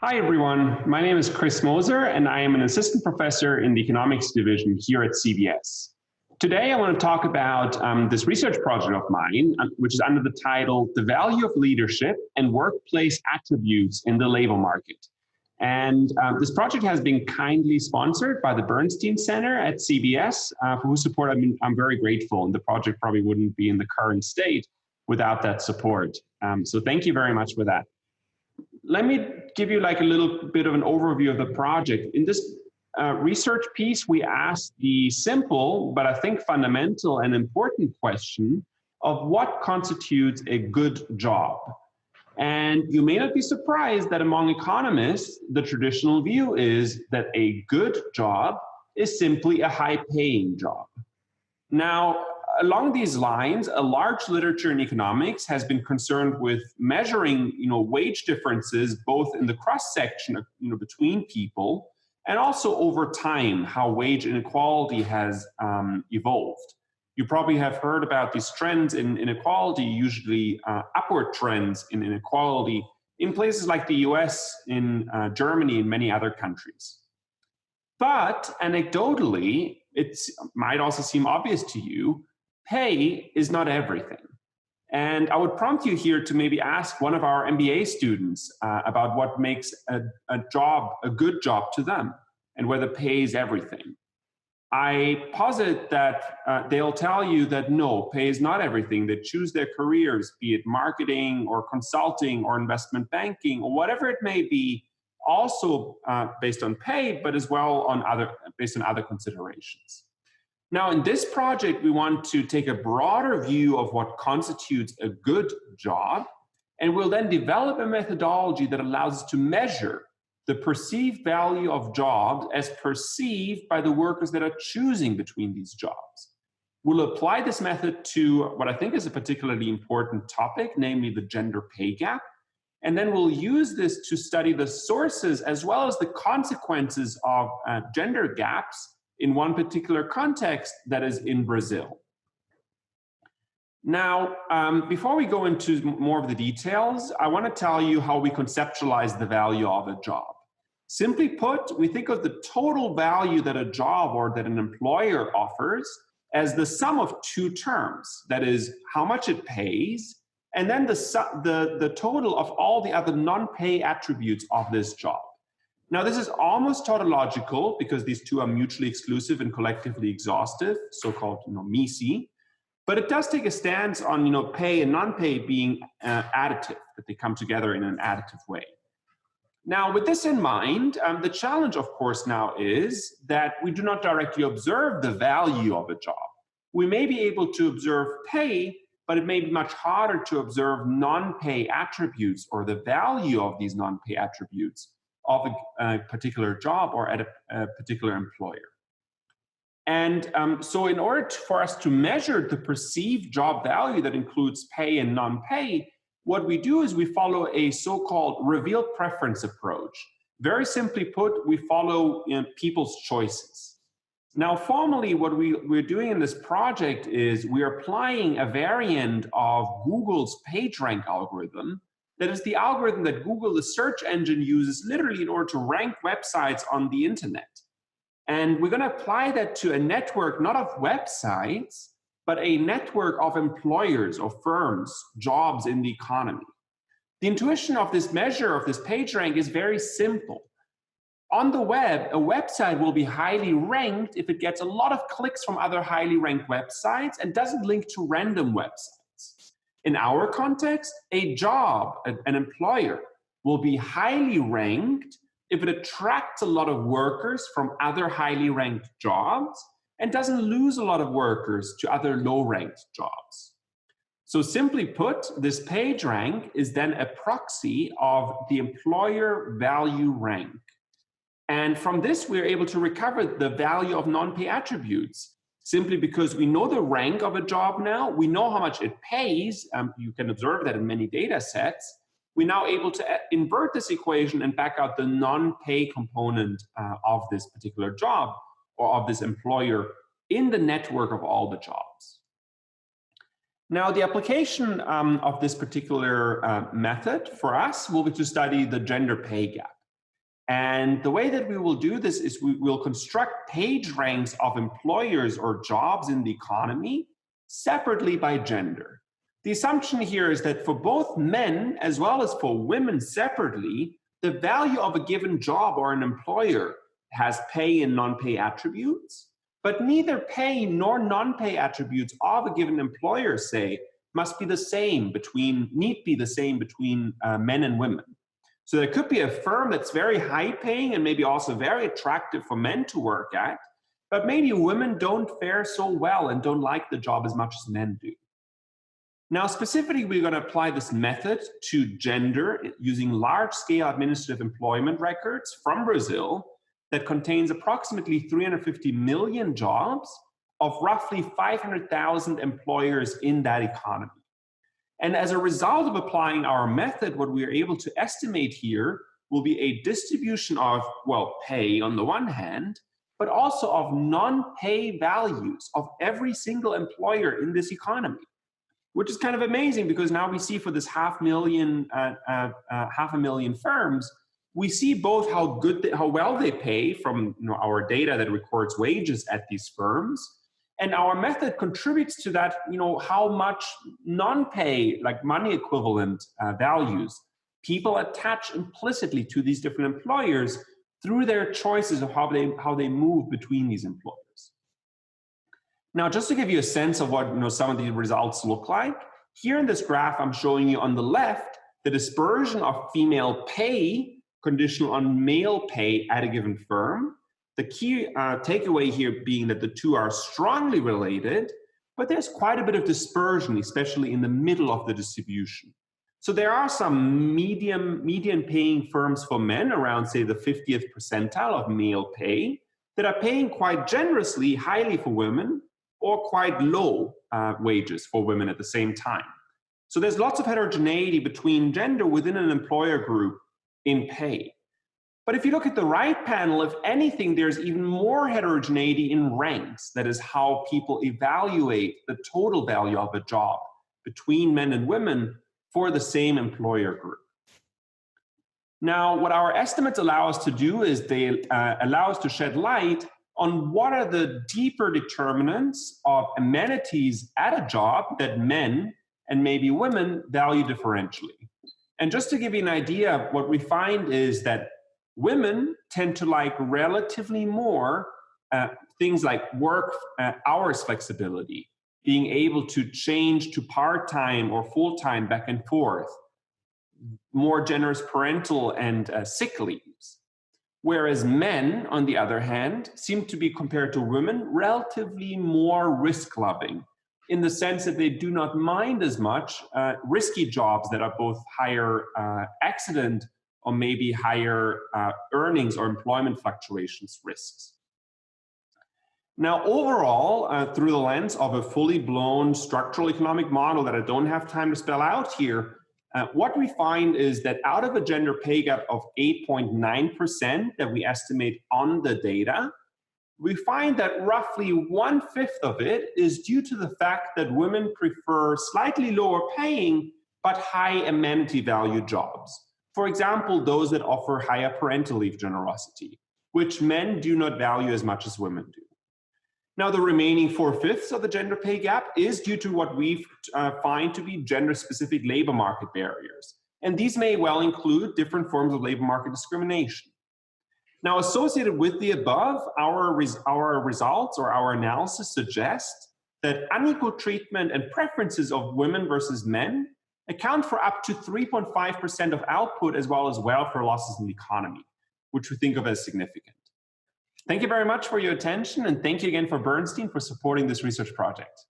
Hi, everyone. My name is Chris Moser, and I am an assistant professor in the economics division here at CBS. Today, I want to talk about this research project of mine, which is under the title, The Value of Leadership and Workplace Attributes in the Labor Market. And this project has been kindly sponsored by the Bernstein Center at CBS, for whose support I'm very grateful, and the project probably wouldn't be in the current state without that support. So thank you very much for that. Let me give you like a little bit of an overview of the project. In this research piece, we asked the simple, but I think fundamental and important question of what constitutes a good job. And you may not be surprised that among economists, the traditional view is that a good job is simply a high-paying job. Now, along these lines, a large literature in economics has been concerned with measuring, wage differences both in the cross-section, between people, and also over time, how wage inequality has evolved. You probably have heard about these trends in inequality, usually upward trends in inequality in places like the US, in Germany, and many other countries. But anecdotally, it might also seem obvious to you, pay is not everything. And I would prompt you here to maybe ask one of our MBA students about what makes a good job to them, and whether pay is everything. I posit that they'll tell you that no, pay is not everything. They choose their careers, be it marketing or consulting or investment banking or whatever it may be, also based on pay, but as well based on other considerations. Now, in this project, we want to take a broader view of what constitutes a good job, and we'll then develop a methodology that allows us to measure the perceived value of jobs as perceived by the workers that are choosing between these jobs. We'll apply this method to what I think is a particularly important topic, namely the gender pay gap. And then we'll use this to study the sources as well as the consequences of gender gaps in one particular context, that is in Brazil. Now, before we go into more of the details, I want to tell you how we conceptualize the value of a job. Simply put, we think of the total value that a job or that an employer offers as the sum of two terms, that is, how much it pays, and then the total of all the other non-pay attributes of this job. Now, this is almost tautological because these two are mutually exclusive and collectively exhaustive, so-called MISI, but it does take a stance on pay and non-pay being additive, that they come together in an additive way. Now, with this in mind, the challenge, of course, now is that we do not directly observe the value of a job. We may be able to observe pay, but it may be much harder to observe non-pay attributes or the value of these non-pay attributes of a particular job or at a particular employer. And so in order for us to measure the perceived job value that includes pay and non-pay, what we do is we follow a so-called revealed preference approach. Very simply put, we follow people's choices. Now, formally, what we're doing in this project is we're applying a variant of Google's PageRank algorithm. That is the algorithm that Google, the search engine, uses literally in order to rank websites on the internet. And we're going to apply that to a network, not of websites, but a network of employers or firms, jobs in the economy. The intuition of this measure of this PageRank is very simple. On the web, a website will be highly ranked if it gets a lot of clicks from other highly ranked websites and doesn't link to random websites. In our context, a job, an employer, will be highly ranked if it attracts a lot of workers from other highly ranked jobs and doesn't lose a lot of workers to other low-ranked jobs. So simply put, this PageRank is then a proxy of the employer value rank. And from this, we're able to recover the value of non-pay attributes, simply because we know the rank of a job now, we know how much it pays, you can observe that in many data sets. We're now able to invert this equation and back out the non-pay component of this particular job or of this employer in the network of all the jobs. Now, the application of this particular method for us will be to study the gender pay gap. And the way that we will do this is we will construct page ranks of employers or jobs in the economy separately by gender. The assumption here is that for both men as well as for women separately, the value of a given job or an employer has pay and non-pay attributes, but neither pay nor non-pay attributes of a given employer, say, must be the same between men and women. So there could be a firm that's very high paying and maybe also very attractive for men to work at, but maybe women don't fare so well and don't like the job as much as men do. Now, specifically, we're going to apply this method to gender using large-scale administrative employment records from Brazil that contains approximately 350 million jobs of roughly 500,000 employers in that economy. And as a result of applying our method, what we are able to estimate here will be a distribution of, well, pay on the one hand, but also of non-pay values of every single employer in this economy, which is kind of amazing because now we see for this half a million firms, we see both how well they pay from our data that records wages at these firms, and our method contributes to that, how much non-pay, like money equivalent values, people attach implicitly to these different employers through their choices of how they move between these employers. Now, just to give you a sense of what some of these results look like, here in this graph, I'm showing you on the left the dispersion of female pay conditional on male pay at a given firm. The key takeaway here being that the two are strongly related, but there's quite a bit of dispersion, especially in the middle of the distribution. So there are some median paying firms for men around, say, the 50th percentile of male pay that are paying quite generously, highly for women, or quite low wages for women at the same time. So there's lots of heterogeneity between gender within an employer group in pay. But if you look at the right panel, if anything, there's even more heterogeneity in ranks. That is how people evaluate the total value of a job between men and women for the same employer group. Now, what our estimates allow us to do is they allow us to shed light on what are the deeper determinants of amenities at a job that men and maybe women value differentially. And just to give you an idea, what we find is that women tend to like relatively more things like work hours flexibility, being able to change to part-time or full-time back and forth, more generous parental and sick leaves. Whereas men, on the other hand, seem to be, compared to women, relatively more risk-loving, in the sense that they do not mind as much risky jobs that are both higher accident or maybe higher earnings or employment fluctuations risks. Now, overall, through the lens of a fully blown structural economic model that I don't have time to spell out here, what we find is that out of a gender pay gap of 8.9% that we estimate on the data, we find that roughly 1/5 of it is due to the fact that women prefer slightly lower paying but high amenity value jobs. For example, those that offer higher parental leave generosity, which men do not value as much as women do. Now, the remaining 4/5 of the gender pay gap is due to what we find to be gender-specific labor market barriers. And these may well include different forms of labor market discrimination. Now, associated with the above, our results or our analysis suggest that unequal treatment and preferences of women versus men account for up to 3.5% of output as well as welfare losses in the economy, which we think of as significant. Thank you very much for your attention, and thank you again for Bernstein for supporting this research project.